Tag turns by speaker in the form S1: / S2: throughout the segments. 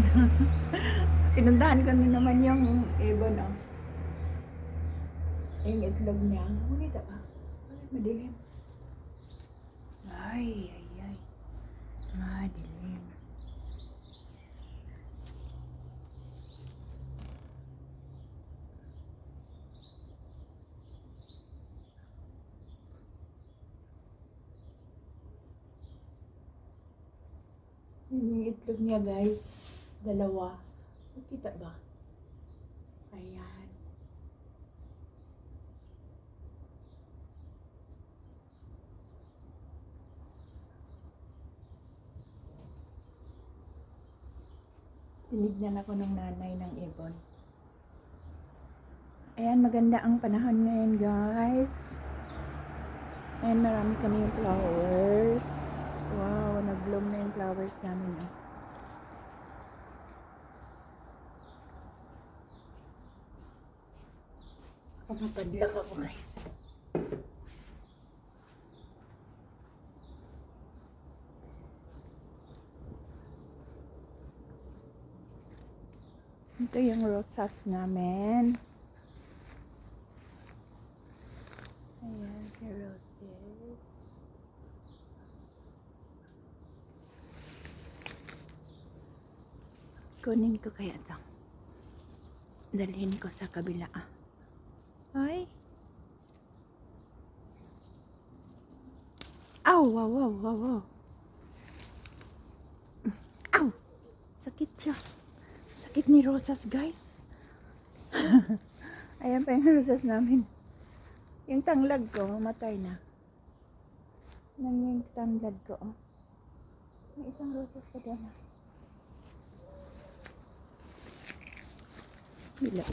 S1: naman. Pinuntahan ko na naman yung ibon, oh. Yung itlog niya. Makita ba? Madilim. Ay. Madilim. Yun yung itlog niya, guys. Dalawa. Makita ba? Ayan. Tinignan ako ng nanay ng ibon. Ayan, maganda ang panahon ngayon, guys. Ayan, marami kami yung flowers. Wow, nag-bloom na yung flowers namin, oh. Mapadlak ako, guys. Ito yung rosas namin. Ayan, si roses. Kunin ko kaya ito. Dalhin ko sa kabila, ah. Ay. Aw, wow. Aw! Sakit siya. Sakit ni rosas, guys. Ayan pa yung rosas namin. Yung tanglad ko, mamatay na. Yung tanglad ko, oh. May isang rosas pa doon, ah. Bila.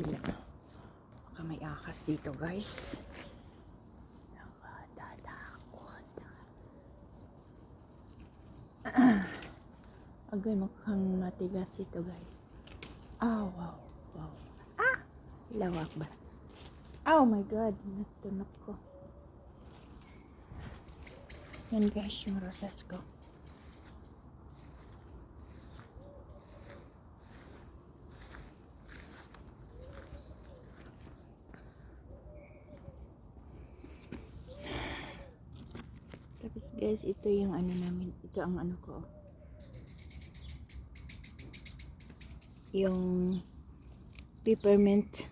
S1: Baka may akas dito, guys. Nakatatakot. Agay, mukhang matigas ito, guys. Oh, wow. Ah! Lawak ba? Oh my God, natunog ko. Yan, guys, yung rosas ko. Tapos, guys, ito yung ano namin. Ito ang ano ko. Yung peppermint.